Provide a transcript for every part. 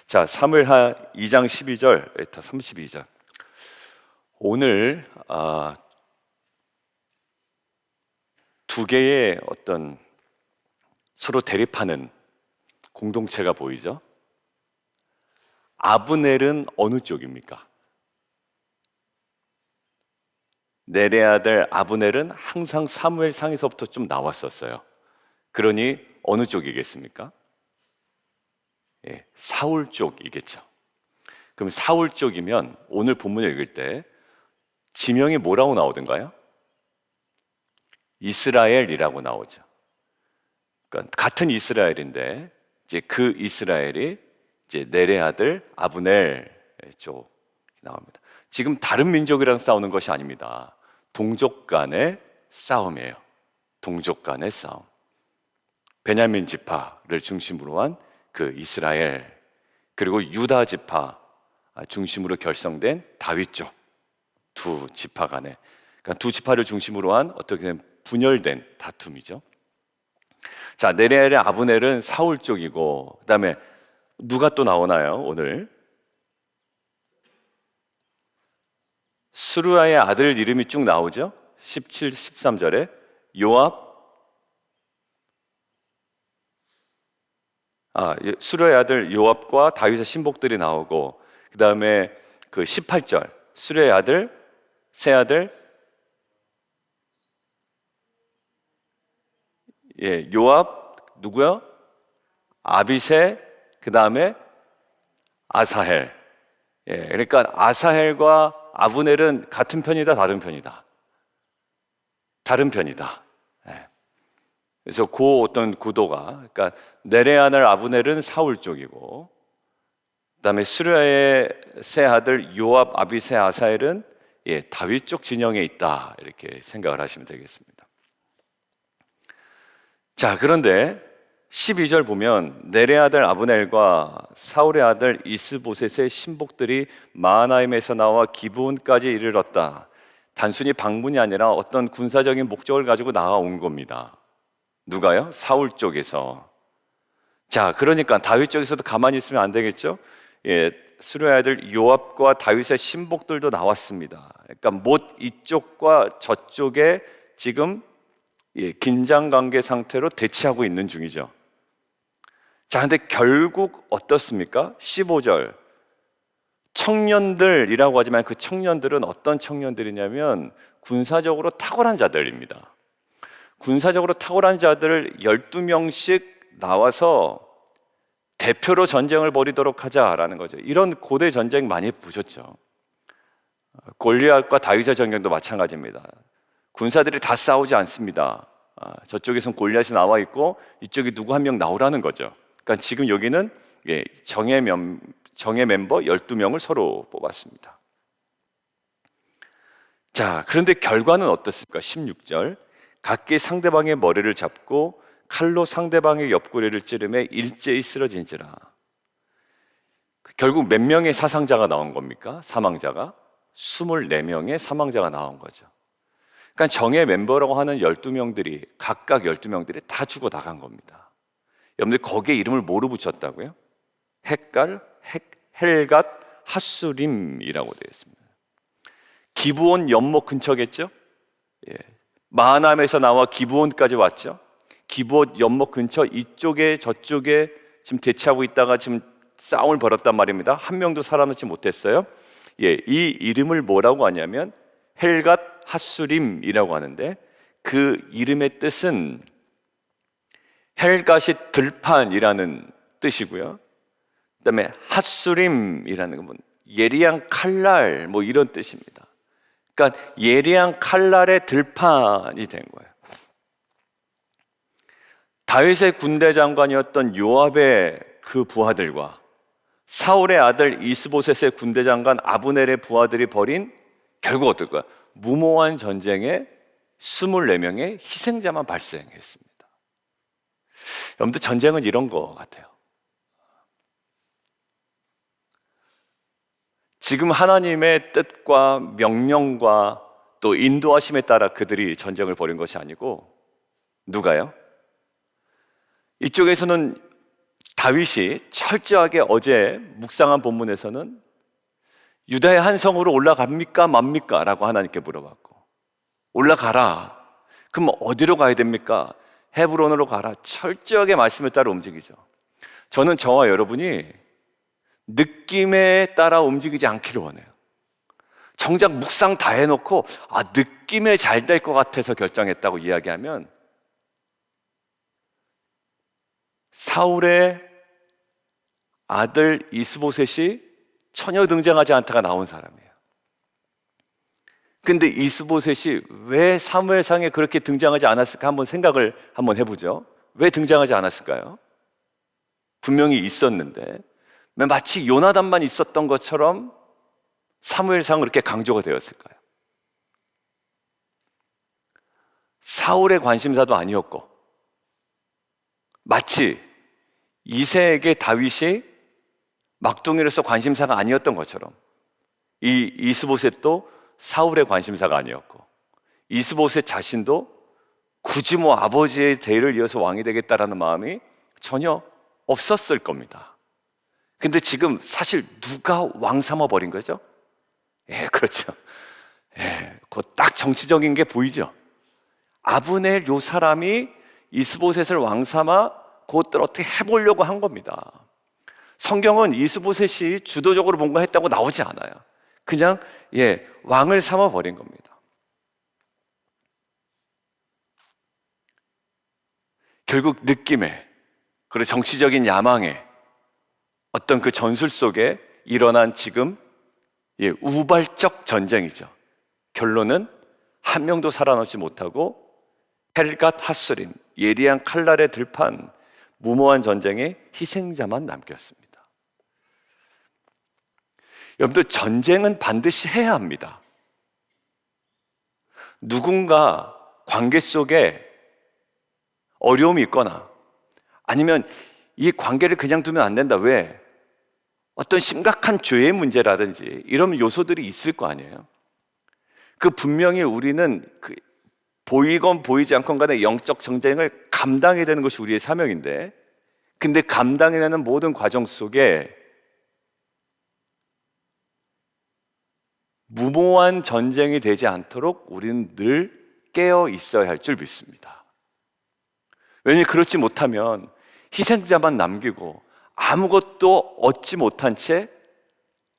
자, 사무엘하 2장 12절부터 32절. 오늘 두 개의 어떤 서로 대립하는 공동체가 보이죠? 아브넬은 어느 쪽입니까? 넬의 아들 아브넬은 항상 사무엘상에서부터 좀 나왔었어요. 그러니 어느 쪽이겠습니까? 사울 쪽이겠죠. 그럼 사울 쪽이면 오늘 본문을 읽을 때 지명이 뭐라고 나오던가요? 이스라엘이라고 나오죠. 그러니까 같은 이스라엘인데 이제 그 이스라엘이 이제 넬의 아들 아브넬 쪽 나옵니다. 지금 다른 민족이랑 싸우는 것이 아닙니다. 동족 간의 싸움이에요. 동족 간의 싸움. 베냐민 지파를 중심으로 한 그 이스라엘, 그리고 유다 지파 중심으로 결성된 다윗 쪽 두 지파 간의, 그러니까 두 지파를 중심으로 한 어떻게 분열된 다툼이죠. 자, 넬의 아브넬은 사울 쪽이고, 그 다음에 누가 또 나오나요? 오늘 스루야의 아들 이름이 쭉 나오죠. 17, 13절에 요압, 스루야의 아들 요압과 다윗의 신복들이 나오고, 그 다음에 그 18절 스루야의 아들 세 아들 요압 누구요? 아비새, 그 다음에 아사헬. 그러니까 아사헬과 아브넬은 같은 편이다, 다른 편이다? 다른 편이다. 그래서 그 어떤 구도가, 그러니까 넬의 아들 아브넬은 사울 쪽이고, 그다음에 스루야의 세 아들 요압, 아비새, 아사헬은 다윗 쪽 진영에 있다, 이렇게 생각을 하시면 되겠습니다. 자, 그런데 12절 보면 넬의 아들 아브넬과 사울의 아들 이스보셋의 신복들이 마하나임에서 나와 기브온까지 이르렀다. 단순히 방문이 아니라 어떤 군사적인 목적을 가지고 나와온 겁니다. 누가요? 사울 쪽에서. 자, 그러니까 다윗 쪽에서도 가만히 있으면 안 되겠죠? 스루야의 아들 요압과 다윗의 신복들도 나왔습니다. 그러니까 못 이쪽과 저쪽에 지금 긴장 관계 상태로 대치하고 있는 중이죠. 자, 근데 결국 어떻습니까? 15절 청년들이라고 하지만 그 청년들은 어떤 청년들이냐면 군사적으로 탁월한 자들입니다. 군사적으로 탁월한 자들을 12명씩 나와서 대표로 전쟁을 벌이도록 하자라는 거죠. 이런 고대 전쟁 많이 보셨죠? 골리앗과 다윗의 전쟁도 마찬가지입니다. 군사들이 다 싸우지 않습니다. 저쪽에선 골리앗이 나와 있고 이쪽에 누구 한 명 나오라는 거죠. 그러니까 지금 여기는 정예 멤버 12명을 서로 뽑았습니다. 자, 그런데 결과는 어떻습니까? 16절 각기 상대방의 머리를 잡고 칼로 상대방의 옆구리를 찌르매 일제히 쓰러진지라. 결국 몇 명의 사상자가 나온 겁니까? 사망자가 24명의 사망자가 나온 거죠. 그러니까 정예 멤버라고 하는 12명들이 각각 12명들이 다 죽어 나간 겁니다. 여러분들 거기에 이름을 뭐로 붙였다고요? 헬갓 하수림이라고 되어 있습니다. 기브온 연못 근처겠죠? 마하나임에서 나와 기브온까지 왔죠. 기브온 연못 근처 이쪽에 저쪽에 지금 대치하고 있다가 지금 싸움을 벌였단 말입니다. 한 명도 살아남지 못했어요. 이 이름을 뭐라고 하냐면 헬갓 하수림이라고 하는데, 그 이름의 뜻은 헬갓이 들판이라는 뜻이고요. 그다음에 하수림이라는 건 예리한 칼날 뭐 이런 뜻입니다. 그러니까 예리한 칼날의 들판이 된 거예요. 다윗의 군대 장관이었던 요압의 그 부하들과 사울의 아들 이스보셋의 군대 장관 아브넬의 부하들이 벌인 결국 어떨까요? 무모한 전쟁에 24명의 희생자만 발생했습니다. 여러분들 전쟁은 이런 거 같아요. 지금 하나님의 뜻과 명령과 또 인도하심에 따라 그들이 전쟁을 벌인 것이 아니고, 누가요? 이쪽에서는 다윗이 철저하게 어제 묵상한 본문에서는 유다의 한 성으로 올라갑니까 맙니까? 라고 하나님께 물어봤고, 올라가라. 그럼 어디로 가야 됩니까? 헤브론으로 가라. 철저하게 말씀을 따라 움직이죠. 저는 저와 여러분이 느낌에 따라 움직이지 않기를 원해요. 정작 묵상 다 해놓고 느낌에 잘 될 것 같아서 결정했다고 이야기하면, 사울의 아들 이스보셋이 전혀 등장하지 않다가 나온 사람이에요. 근데 이스보셋이 왜 사무엘상에 그렇게 등장하지 않았을까 한번 생각을 한번 해보죠. 왜 등장하지 않았을까요? 분명히 있었는데 마치 요나단만 있었던 것처럼 사무엘상은 그렇게 강조가 되었을까요? 사울의 관심사도 아니었고, 마치 이새에게 다윗이 막둥이로서 관심사가 아니었던 것처럼 이 이스보셋도 사울의 관심사가 아니었고, 이스보셋 자신도 굳이 아버지의 대를 이어서 왕이 되겠다라는 마음이 전혀 없었을 겁니다. 근데 지금 사실 누가 왕 삼아버린 거죠? 그렇죠. 그거 딱 정치적인 게 보이죠? 아브넬 요 사람이 이스보셋을 왕 삼아 그것들 어떻게 해보려고 한 겁니다. 성경은 이스보셋이 주도적으로 뭔가 했다고 나오지 않아요. 그냥 왕을 삼아버린 겁니다. 결국 느낌에, 그리고 정치적인 야망에, 어떤 그 전술 속에 일어난 지금 우발적 전쟁이죠. 결론은 한 명도 살아남지 못하고 헬갓 핫스림, 예리한 칼날에 들판 무모한 전쟁에 희생자만 남겼습니다. 여러분들, 전쟁은 반드시 해야 합니다. 누군가 관계 속에 어려움이 있거나 아니면 이 관계를 그냥 두면 안 된다. 왜? 어떤 심각한 죄의 문제라든지 이런 요소들이 있을 거 아니에요. 분명히 우리는 보이건 보이지 않건 간에 영적 전쟁을 감당해야 되는 것이 우리의 사명인데, 근데 감당해내는 모든 과정 속에 무모한 전쟁이 되지 않도록 우리는 늘 깨어 있어야 할 줄 믿습니다. 왜냐하면 그렇지 못하면 희생자만 남기고 아무것도 얻지 못한 채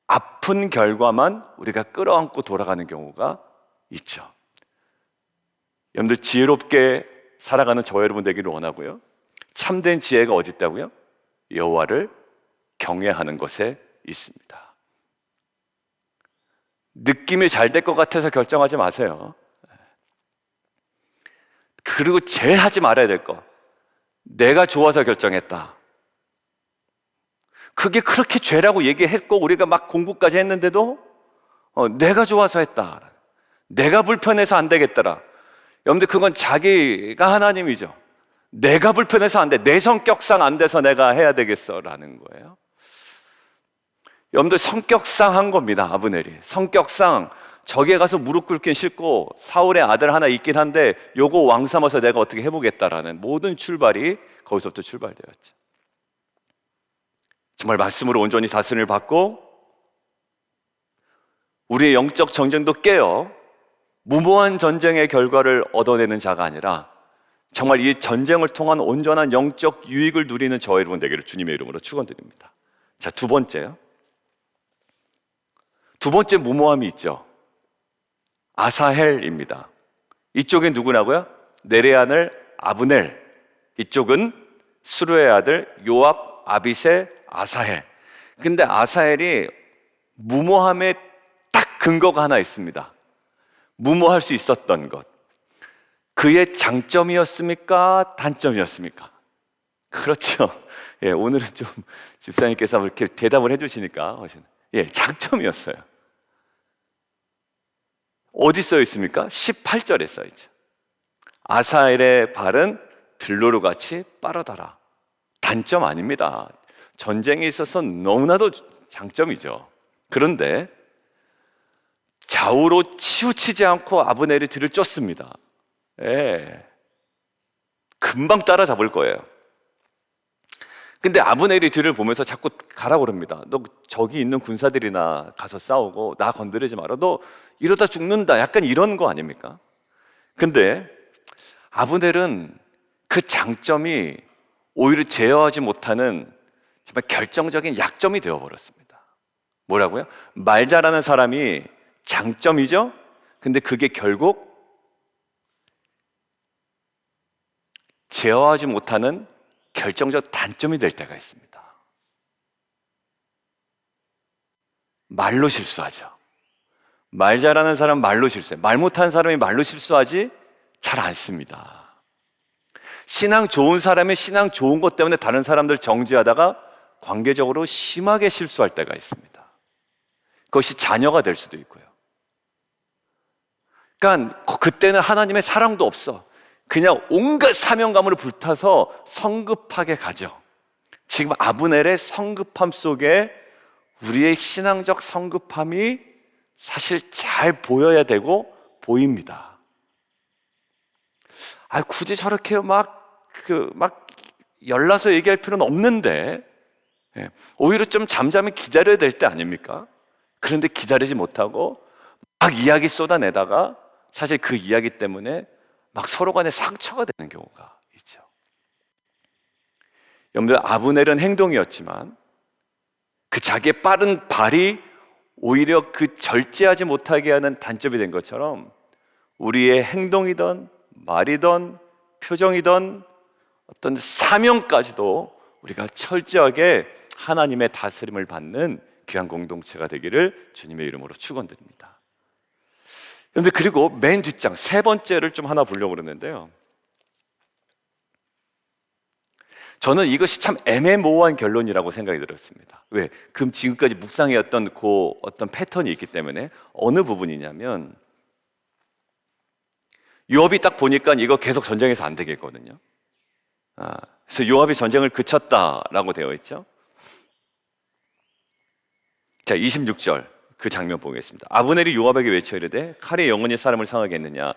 아픈 결과만 우리가 끌어안고 돌아가는 경우가 있죠. 여러분들, 지혜롭게 살아가는 저 여러분 되기를 원하고요. 참된 지혜가 어디 있다고요? 여호와를 경외하는 것에 있습니다. 느낌이 잘 될 것 같아서 결정하지 마세요. 그리고 제일 하지 말아야 될 거, 내가 좋아서 결정했다. 그게 그렇게 죄라고 얘기했고 우리가 막 공부까지 했는데도 내가 좋아서 했다, 내가 불편해서 안 되겠더라. 여러분들, 그건 자기가 하나님이죠. 내가 불편해서 안 돼, 내 성격상 안 돼서 내가 해야 되겠어 라는 거예요. 여러분들, 성격상 한 겁니다. 아브넬이 성격상 적에 가서 무릎 꿇긴 싫고 사울의 아들 하나 있긴 한데 요거 왕 삼아서 내가 어떻게 해보겠다라는 모든 출발이 거기서부터 출발되었죠. 정말 말씀으로 온전히 다스림을 받고 우리의 영적 정쟁도 깨어 무모한 전쟁의 결과를 얻어내는 자가 아니라 정말 이 전쟁을 통한 온전한 영적 유익을 누리는 저와 여러분 되기를 주님의 이름으로 축원드립니다. 자, 두 번째 무모함이 있죠. 아사헬입니다. 이쪽은 누구라고요? 네레아늘 아브넬, 이쪽은 스루의 아들 요압, 아비세, 아사헬. 근데 아사헬이 무모함에 딱 근거가 하나 있습니다. 무모할 수 있었던 것, 그의 장점이었습니까? 단점이었습니까? 그렇죠. 오늘은 좀 집사님께서 이렇게 대답을 해주시니까 장점이었어요. 어디 써 있습니까? 18절에 써 있죠. 아사엘의 발은 들로루같이 빠르더라. 단점 아닙니다. 전쟁에 있어서 너무나도 장점이죠. 그런데 좌우로 치우치지 않고 아브넬이 뒤를 쫓습니다. 금방 따라잡을 거예요. 근데 아브넬이 뒤를 보면서 자꾸 가라고 그럽니다. 너 저기 있는 군사들이나 가서 싸우고 나 건드리지 마라. 너 이러다 죽는다. 약간 이런 거 아닙니까? 근데 아브넬은 그 장점이 오히려 제어하지 못하는 정말 결정적인 약점이 되어버렸습니다. 뭐라고요? 말 잘하는 사람이 장점이죠? 근데 그게 결국 제어하지 못하는 결정적 단점이 될 때가 있습니다. 말로 실수하죠. 말 잘하는 사람은 말로 실수해요. 말 못하는 사람이 말로 실수하지 잘 않습니다. 신앙 좋은 사람이 신앙 좋은 것 때문에 다른 사람들 정죄하다가 관계적으로 심하게 실수할 때가 있습니다. 그것이 자녀가 될 수도 있고요. 그러니까 그때는 하나님의 사랑도 없어. 그냥 온갖 사명감으로 불타서 성급하게 가죠. 지금 아브넬의 성급함 속에 우리의 신앙적 성급함이 사실 잘 보여야 되고 보입니다. 굳이 저렇게 막 열나서 얘기할 필요는 없는데, 오히려 좀 잠잠히 기다려야 될 때 아닙니까? 그런데 기다리지 못하고 막 이야기 쏟아내다가 사실 그 이야기 때문에 막 서로 간에 상처가 되는 경우가 있죠. 여러분들, 아브넬은 행동이었지만 그 자기의 빠른 발이 오히려 그 절제하지 못하게 하는 단점이 된 것처럼 우리의 행동이든 말이든 표정이든 어떤 사명까지도 우리가 철저하게 하나님의 다스림을 받는 귀한 공동체가 되기를 주님의 이름으로 축원드립니다. 그런데 그리고 맨 뒷장 세 번째를 좀 하나 보려고 그러는데요, 저는 이것이 참 애매모호한 결론이라고 생각이 들었습니다. 왜? 그럼 지금까지 묵상해왔던 그 어떤 패턴이 있기 때문에. 어느 부분이냐면, 요압이 딱 보니까 이거 계속 전쟁에서 안 되겠거든요. 그래서 요압이 전쟁을 그쳤다라고 되어 있죠. 자, 26절 그 장면 보겠습니다. 아브넬이 요압에게 외쳐 이르되 칼이 영원히 사람을 상하게 했느냐?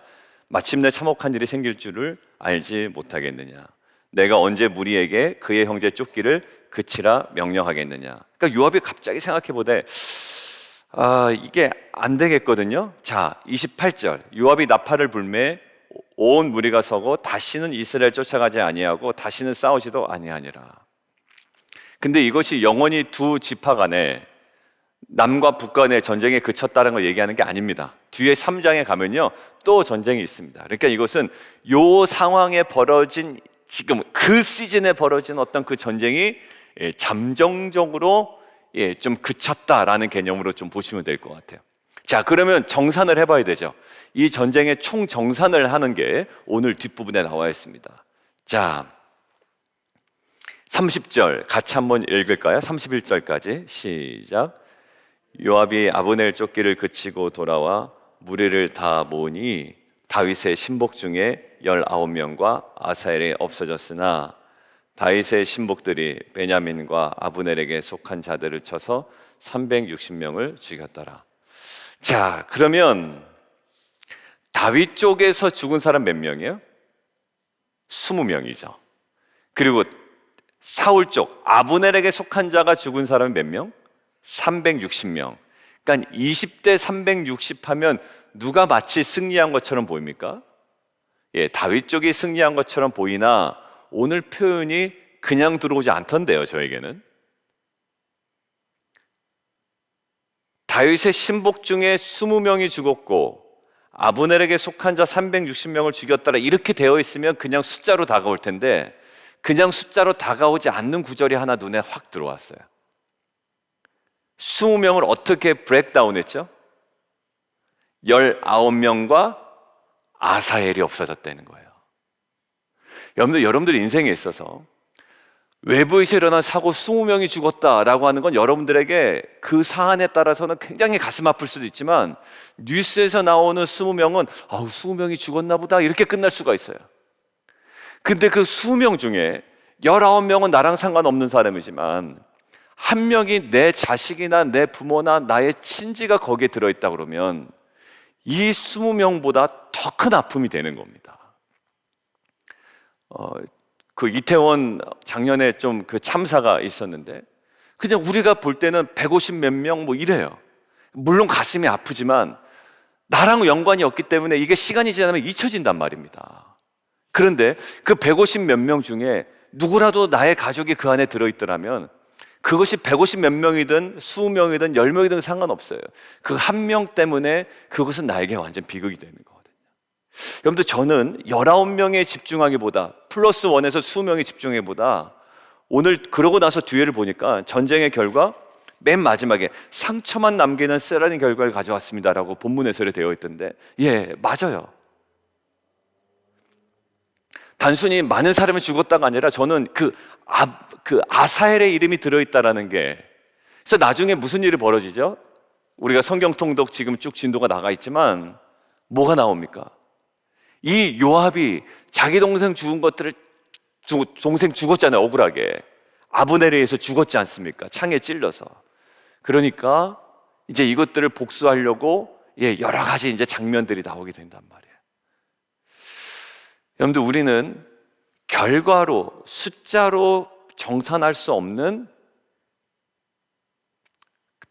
마침내 참혹한 일이 생길 줄을 알지 못하겠느냐? 내가 언제 무리에게 그의 형제 쫓기를 그치라 명령하겠느냐? 그러니까 요압이 갑자기 생각해보되 이게 안 되겠거든요. 자, 28절 요압이 나팔을 불매 온 무리가 서고 다시는 이스라엘 쫓아가지 아니하고 다시는 싸우지도 아니하니라. 근데 이것이 영원히 두 지파 간에 남과 북 간의 전쟁에 그쳤다는 걸 얘기하는 게 아닙니다. 뒤에 3장에 가면요 또 전쟁이 있습니다. 그러니까 이것은 요 상황에 벌어진, 지금 그 시즌에 벌어진 어떤 그 전쟁이 잠정적으로 좀 그쳤다라는 개념으로 좀 보시면 될 것 같아요. 자, 그러면 정산을 해봐야 되죠. 이 전쟁의 총 정산을 하는 게 오늘 뒷부분에 나와 있습니다. 자, 30절 같이 한번 읽을까요? 31절까지 시작. 요압이 아브넬 쫓기를 그치고 돌아와 무리를 다 모으니 다윗의 신복 중에 19명과 아사엘이 없어졌으나 다윗의 신복들이 베냐민과 아브넬에게 속한 자들을 쳐서 360명을 죽였더라. 자, 그러면 다윗 쪽에서 죽은 사람 몇 명이에요? 20명이죠. 그리고 사울 쪽 아브넬에게 속한 자가 죽은 사람이 몇 명? 360명. 그러니까 20대 360 하면 누가 마치 승리한 것처럼 보입니까? 다윗 쪽이 승리한 것처럼 보이나 오늘 표현이 그냥 들어오지 않던데요, 저에게는. 다윗의 신복 중에 20명이 죽었고 아브넬에게 속한 자 360명을 죽였더라, 이렇게 되어 있으면 그냥 숫자로 다가올 텐데 그냥 숫자로 다가오지 않는 구절이 하나 눈에 확 들어왔어요. 20명을 어떻게 브레이크다운 했죠? 19명과 아사엘이 없어졌다는 거예요. 여러분들 인생에 있어서 외부에서 일어난 사고 20명이 죽었다라고 하는 건 여러분들에게 그 사안에 따라서는 굉장히 가슴 아플 수도 있지만 뉴스에서 나오는 20명은 20명이 죽었나 보다 이렇게 끝날 수가 있어요. 근데 그 20명 중에 19명은 나랑 상관없는 사람이지만 한 명이 내 자식이나 내 부모나 나의 친지가 거기에 들어있다 그러면 이 20명보다 더 큰 아픔이 되는 겁니다. 그 이태원 작년에 좀 그 참사가 있었는데 그냥 우리가 볼 때는 150 몇 명 뭐 이래요. 물론 가슴이 아프지만 나랑 연관이 없기 때문에 이게 시간이 지나면 잊혀진단 말입니다. 그런데 그 150 몇 명 중에 누구라도 나의 가족이 그 안에 들어있더라면 그것이 150 몇 명이든 20명이든 10명이든 상관없어요. 그 한 명 때문에 그것은 나에게 완전 비극이 되는 거거든요. 여러분들, 저는 19명에 집중하기보다 플러스 원에서 20명에 집중하기보다 오늘 그러고 나서 뒤에를 보니까 전쟁의 결과 맨 마지막에 상처만 남기는 쓰라린 결과를 가져왔습니다라고 본문 해설에 되어 있던데, 예, 맞아요. 단순히 많은 사람이 죽었다가 아니라 저는 그 아사엘의 이름이 들어있다라는 게, 그래서 나중에 무슨 일이 벌어지죠? 우리가 성경 통독 지금 쭉 진도가 나가 있지만 뭐가 나옵니까? 이 요압이 자기 동생 죽은 것들을, 동생 죽었잖아요. 억울하게 아브넬에 의해서 죽었지 않습니까? 창에 찔러서. 그러니까 이제 이것들을 복수하려고 여러 가지 이제 장면들이 나오게 된단 말이에요. 여러분들, 우리는 결과로, 숫자로 정산할 수 없는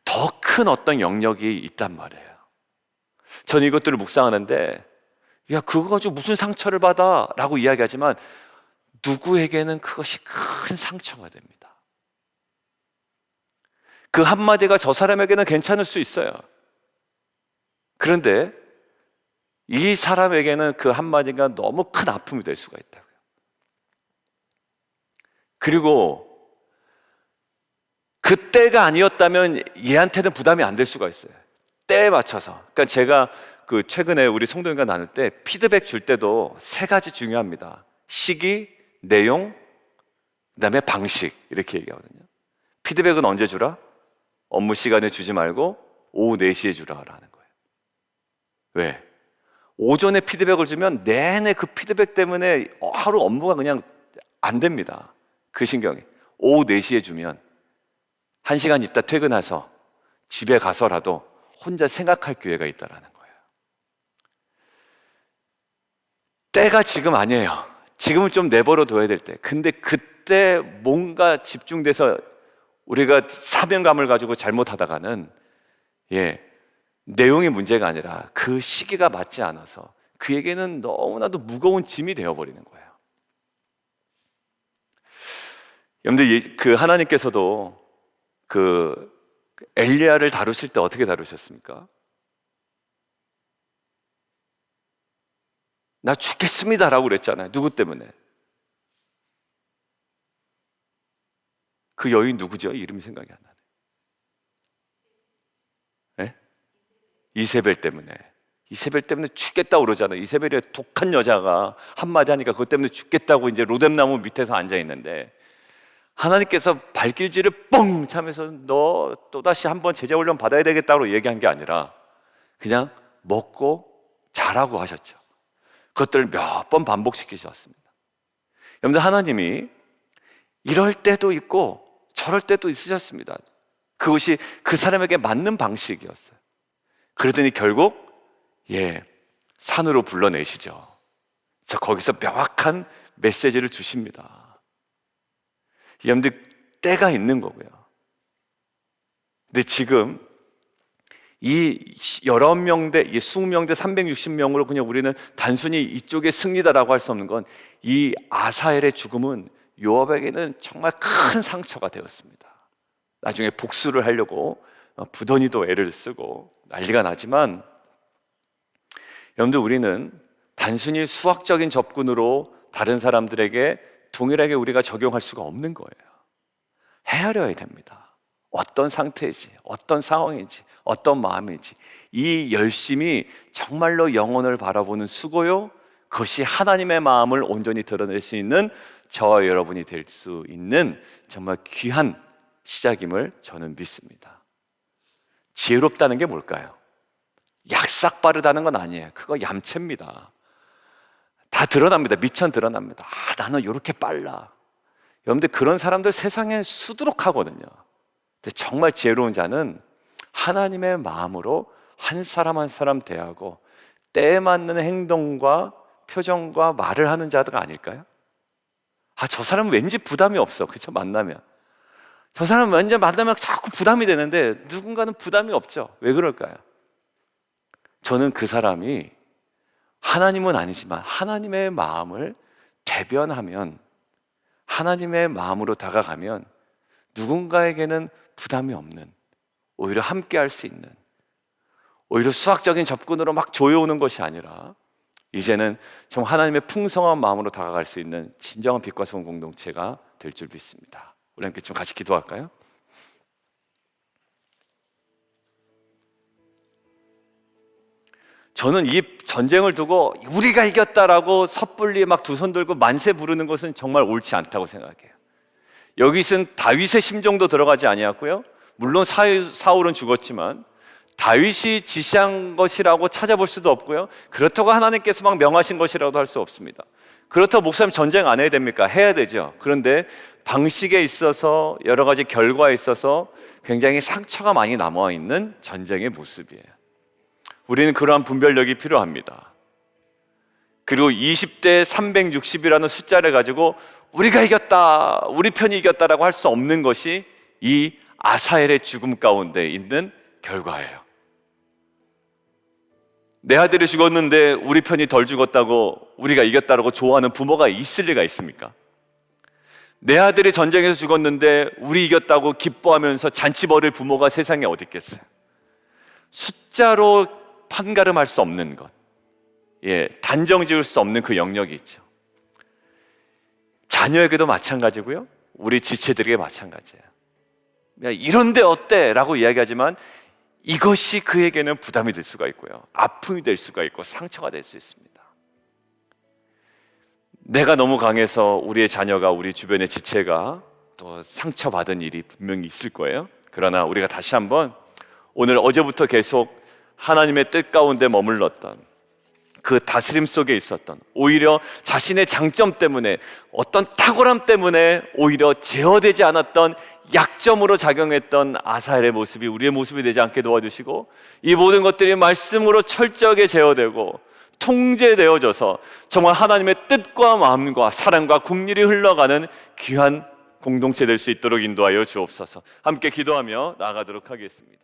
더 큰 어떤 영역이 있단 말이에요. 저는 이것들을 묵상하는데, 야, 그거 가지고 무슨 상처를 받아? 라고 이야기하지만 누구에게는 그것이 큰 상처가 됩니다. 그 한마디가 저 사람에게는 괜찮을 수 있어요. 그런데 이 사람에게는 그 한마디가 너무 큰 아픔이 될 수가 있다고요. 그리고 그때가 아니었다면 얘한테는 부담이 안 될 수가 있어요. 때에 맞춰서. 그러니까 제가 그 최근에 우리 성도님과 나눌 때 피드백 줄 때도 세 가지 중요합니다. 시기, 내용, 그다음에 방식, 이렇게 얘기하거든요. 피드백은 언제 주라? 업무 시간에 주지 말고 오후 4시에 주라라는 거예요. 왜? 오전에 피드백을 주면 내내 그 피드백 때문에 하루 업무가 그냥 안 됩니다. 그 신경이. 오후 4시에 주면 1시간 있다 퇴근해서 집에 가서라도 혼자 생각할 기회가 있다라는 거예요. 때가 지금 아니에요. 지금은 좀 내버려 둬야 될 때. 근데 그때 뭔가 집중돼서 우리가 사명감을 가지고 잘못하다가는 내용의 문제가 아니라 그 시기가 맞지 않아서 그에게는 너무나도 무거운 짐이 되어버리는 거예요. 여러분들, 그 하나님께서도 그 엘리야를 다루실 때 어떻게 다루셨습니까? 나 죽겠습니다라고 그랬잖아요. 누구 때문에? 그 여인 누구죠? 이름이 생각이 안 나네. 네? 이세벨 때문에. 이세벨 때문에 죽겠다고 그러잖아요. 이세벨이 독한 여자가 한마디 하니까 그것 때문에 죽겠다고 이제 로뎀나무 밑에서 앉아 있는데, 하나님께서 발길질을 뻥 차면서 너 또다시 한번 제자훈련 받아야 되겠다고 얘기한 게 아니라 그냥 먹고 자라고 하셨죠. 그것들을 몇 번 반복시키셨습니다. 여러분들, 하나님이 이럴 때도 있고 저럴 때도 있으셨습니다. 그것이 그 사람에게 맞는 방식이었어요. 그러더니 결국 산으로 불러내시죠. 자, 거기서 명확한 메시지를 주십니다. 여러분들, 때가 있는 거고요. 근데 지금 이 19명 대 20명 대 360명으로 그냥 우리는 단순히 이쪽의 승리다라고 할 수 없는 건, 이 아사엘의 죽음은 요압에게는 정말 큰 상처가 되었습니다. 나중에 복수를 하려고 부더니도 애를 쓰고 난리가 나지만, 여러분들, 우리는 단순히 수학적인 접근으로 다른 사람들에게 동일하게 우리가 적용할 수가 없는 거예요. 헤아려야 됩니다. 어떤 상태인지, 어떤 상황인지, 어떤 마음인지. 이 열심이 정말로 영혼을 바라보는 수고요, 그것이 하나님의 마음을 온전히 드러낼 수 있는 저와 여러분이 될 수 있는 정말 귀한 시작임을 저는 믿습니다. 지혜롭다는 게 뭘까요? 약삭 빠르다는 건 아니에요. 그거 얌체입니다. 다 드러납니다. 미천 드러납니다. 나는 이렇게 빨라. 여러분들, 그런 사람들 세상에 수두룩하거든요. 근데 정말 지혜로운 자는 하나님의 마음으로 한 사람 한 사람 대하고 때에 맞는 행동과 표정과 말을 하는 자가 아닐까요? 저 사람은 왠지 부담이 없어. 그쵸? 만나면. 저 사람은 완전 만나면 자꾸 부담이 되는데 누군가는 부담이 없죠. 왜 그럴까요? 저는 그 사람이 하나님은 아니지만 하나님의 마음을 대변하면, 하나님의 마음으로 다가가면 누군가에게는 부담이 없는, 오히려 함께 할 수 있는, 오히려 수학적인 접근으로 막 조여오는 것이 아니라 이제는 정말 하나님의 풍성한 마음으로 다가갈 수 있는 진정한 빛과 소금 공동체가 될 줄 믿습니다. 우리 함께 좀 같이 기도할까요? 저는 이 전쟁을 두고 우리가 이겼다라고 섣불리 막 두 손 들고 만세 부르는 것은 정말 옳지 않다고 생각해요. 여기선 다윗의 심정도 들어가지 아니었고요, 물론 사울은 죽었지만 다윗이 지시한 것이라고 찾아볼 수도 없고요, 그렇다고 하나님께서 막 명하신 것이라도 할 수 없습니다. 그렇다고 목사님 전쟁 안 해야 됩니까? 해야 되죠. 그런데 방식에 있어서, 여러 가지 결과에 있어서 굉장히 상처가 많이 남아있는 전쟁의 모습이에요. 우리는 그러한 분별력이 필요합니다. 그리고 20대 360이라는 숫자를 가지고 우리가 이겼다, 우리 편이 이겼다라고 할 수 없는 것이 이 아사엘의 죽음 가운데 있는 결과예요. 내 아들이 죽었는데 우리 편이 덜 죽었다고, 우리가 이겼다고 좋아하는 부모가 있을 리가 있습니까? 내 아들이 전쟁에서 죽었는데 우리 이겼다고 기뻐하면서 잔치 벌일 부모가 세상에 어디 있겠어요? 숫자로 판가름할 수 없는 것, 단정 지을 수 없는 그 영역이 있죠. 자녀에게도 마찬가지고요, 우리 지체들에게 마찬가지예요. 야, 이런데 어때? 라고 이야기하지만 이것이 그에게는 부담이 될 수가 있고요, 아픔이 될 수가 있고 상처가 될 수 있습니다. 내가 너무 강해서 우리의 자녀가, 우리 주변의 지체가 또 상처받은 일이 분명히 있을 거예요. 그러나 우리가 다시 한번 오늘 어제부터 계속 하나님의 뜻 가운데 머물렀던, 그 다스림 속에 있었던, 오히려 자신의 장점 때문에, 어떤 탁월함 때문에 오히려 제어되지 않았던 약점으로 작용했던 아사엘의 모습이 우리의 모습이 되지 않게 도와주시고, 이 모든 것들이 말씀으로 철저하게 제어되고 통제되어져서 정말 하나님의 뜻과 마음과 사랑과 긍휼이 흘러가는 귀한 공동체 될 수 있도록 인도하여 주옵소서. 함께 기도하며 나아가도록 하겠습니다.